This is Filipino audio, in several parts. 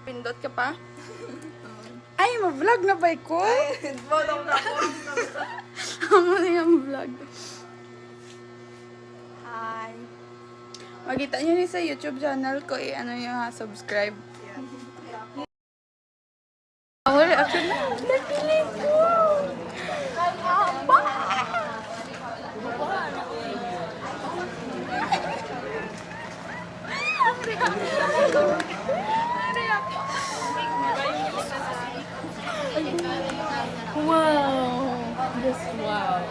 Pindot ka pa? Ay, ma-vlog na ba ko? Ano na yung vlog? Hi. Makita nyo ni sa YouTube channel ko ano nyo ha, subscribe. Ako reaction na. Napiling ko! Wow! Yes, wow.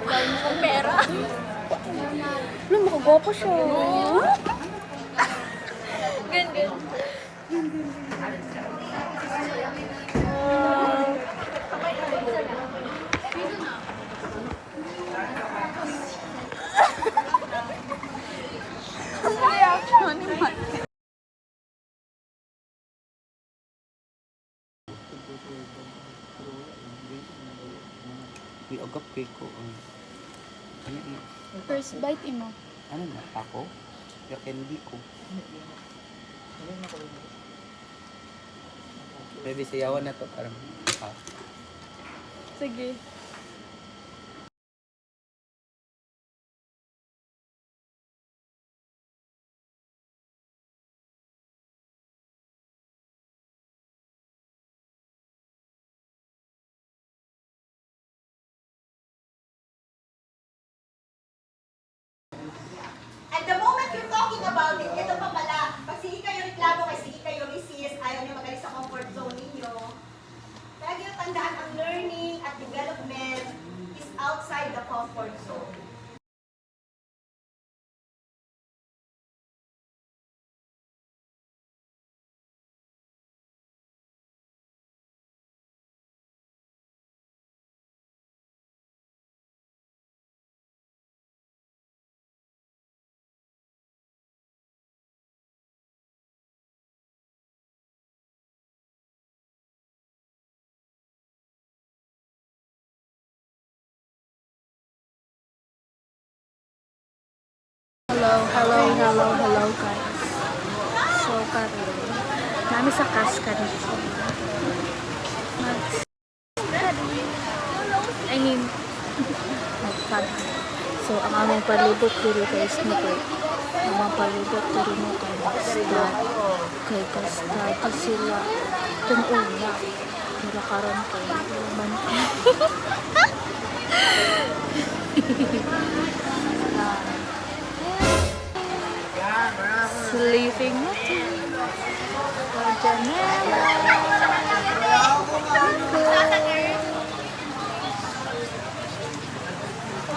Dahil mo kong pera. Alam, makagwapo siya. Ganda. Reaction ni Mati. Agap kay ko. First bite imo. Ano na? Ako? Yung candy ko. Maybe sayawan na to. Parang, Sige. At the moment you're talking about it, ito pa pala, pag sige kayo reklamo, kay sige kayo resist, ayaw niyo magaling sa comfort zone ninyo. Lagi yung tandaan, ang learning at development is outside the comfort zone. Hello guys. So, karon nami sa Casca dito. I mean, nagstudy. So, ang among palibot dito kay Sniper. Ang among palibot dito mo kay Basta. Kay Basta. Sila tumula. Mula karon kay Roman. Sleeping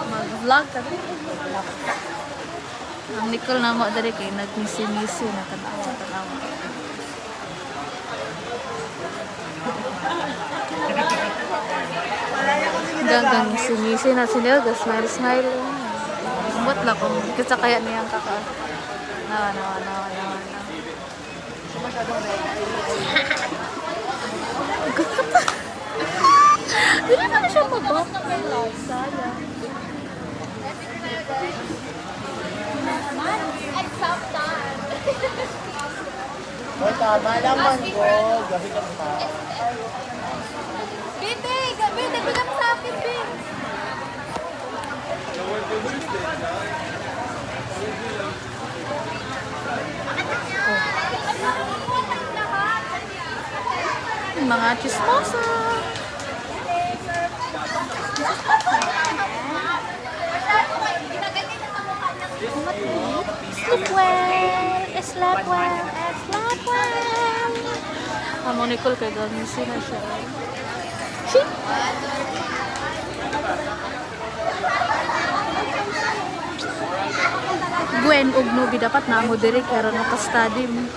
mag-vlog ka. Ang Nicole na mo dari kay nagmisi-misi na tanawa. Ganggang misi-misi na sila, smile. Umot lang kung kita kaya niyang kaka. Nawa. Hindi naman siya mabak. Sayang. O, tama naman ko. Gawin ka pa. Bitig, bigam sa akin, Bing. Mga chismosa. Sleep well. Amo Nicole kay gamisi na siya. Gwen ug Nubi dapat na mo diri karon naka-study mo.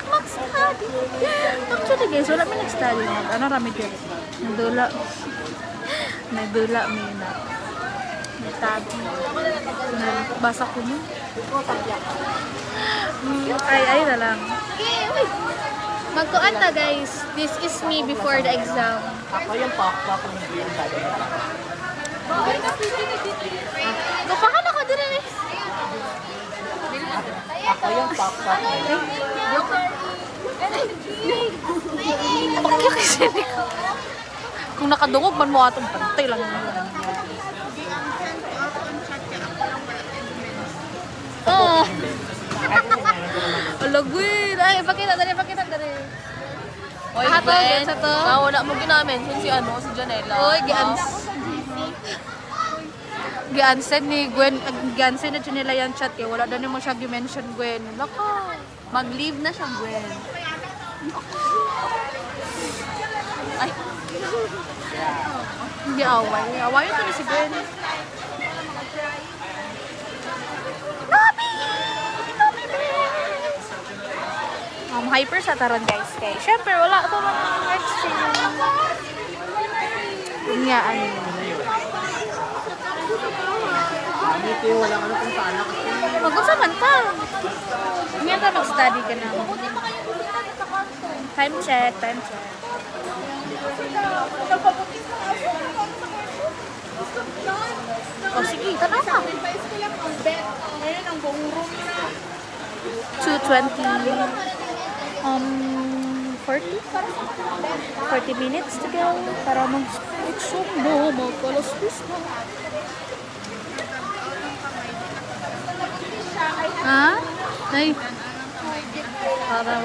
Mag-study. Actually guys, wala mi nag-study. Ano rami diri? Nagdula mi na. Nagtabi. Basa ko mo. Ay na lang. Magkuan ta guys. This is me before the exam. Ako yung pakpak ng beer. Napaka na ka din eh. Ako yung pakpak. Pakya kasi hindi ko. Kung nakadungog man mo atong pantay lang yun. Ah. Alagwin. Ay, pakita dali. Oy, Hato, Gwen. sa to. Wala mo ginamin. Si Janela. Oy, Giansen ni Gwen, Giansen na nila yung chat eh. Wala na mo siya gi-mention Gwen. Laka. Mag-leave na siya, Gwen. Ay, Hindi away. Awayan ko na si Gwen. Hyper sa taron guys kay. Syempre wala to man exchange. Nga ano. Dito wala ka na kung saan ako. Mag-usa man ka. Nga ka mag-study ka na. Time check. Oh, sige, tanaw ka. 2:20. 40 minutes to go para mag-exam mo, magkalastis na. Ha? Ay. Para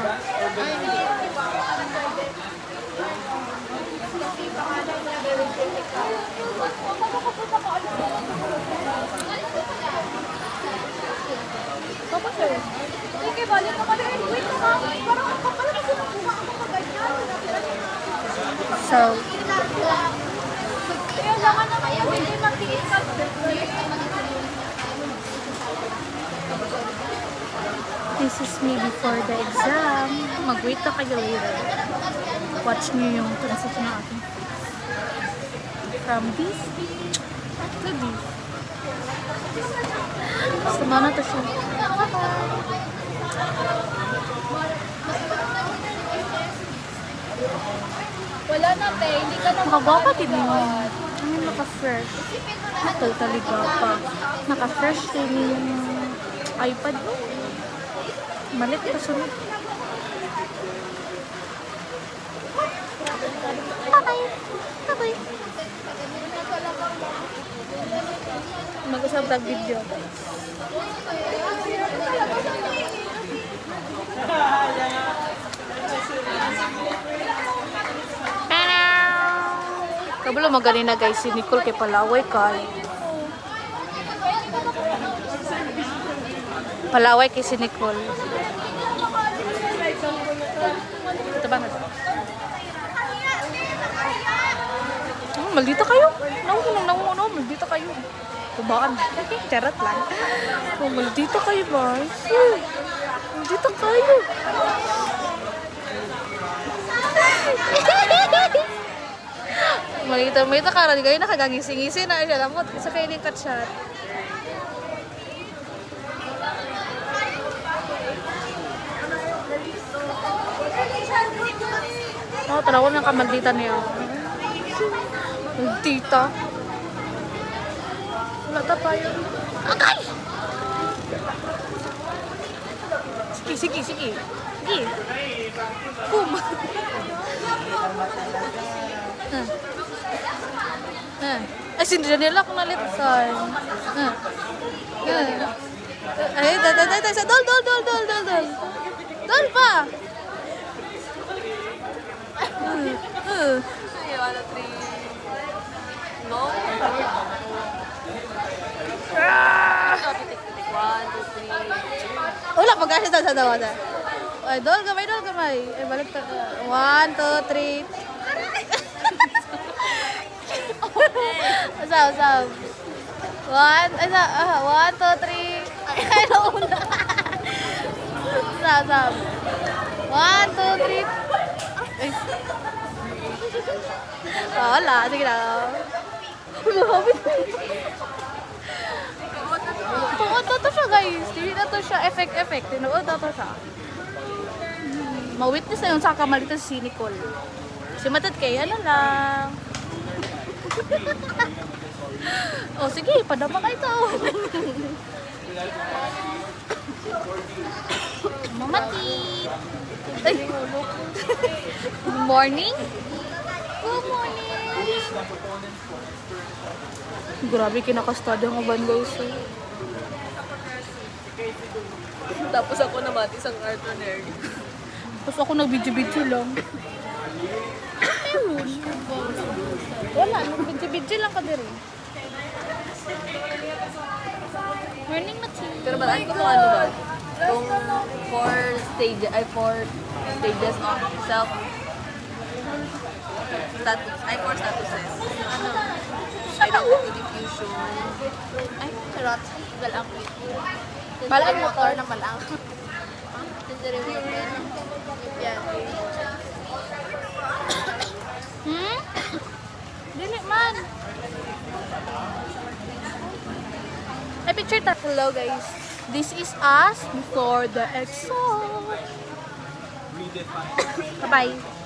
Sige, balik ako din. Wait na nga. Parang ang kapal kasi nakuha ako kaganyan. so, Kaya langan naman yung hindi magtigil ka. this is me before the exam. Mag-wait na kayo later. Watch niyo yung transition na akin. From this to this. Sama na to siya. Wala na, te. Hindi ka na Nakagapa din mo. Ano naka-fresh? Totally gapa. Naka-fresh din yung iPad mo. Malit pa sunod. Bye-bye. Mag-usap tag video. Kabalo magaling na guys si Nicole kay palaway kay. Palaway kay si Nicole. Ito ba na? Maldita kayo. No, maldita kayo. Tubaan. Charot lang. Oh, maldita kayo, guys. Maldita kayo. Malita ka rin kayo nakagangising-ising na siya. Lamot, isa kayo ni Katsyat. Oh, tanawan ng kamaldita niya. Maldita. Wala ta pa yun. Akay! Sige. Pum. Ay, sindira nila kung nalitsan. Ay, sa dol. Dol pa! No? Wala, mag-asya sa dawa na. Ay, dol gamay. Ay, balik ta. 1, 2, 3. Usap. 1, 2, 3. Ay, nauna. Usap. 1, 2, 3. Ay. Wala, sige na. Lumabit. Tuod na to siya guys. Hindi na to siya effect. Tinuod na to siya. Ma-witness na yung sa kamalita si Nicole. Si Matad kay ano lang. Oh, sige, padama ka ito. Mamati. Ay. Good morning. Good morning. Grabe, kinakastadya ng van guys. Eh. Tapos ako namati sa Arthur Neri. Tapos ako nag-video-video lang. Meron. Wala, nag-video-video lang ka din. Morning, Mati. Pero balaan ko kung ano ba? Kung 4 stages of self status. Ay, 4 statuses. Ano? Identity diffusion. Ay, charot. Galang. Balaan mo to. na malang. Yan. Hmm? Dili man. Ay, picture ta. Hello guys. This is us before the exo. Bye-bye.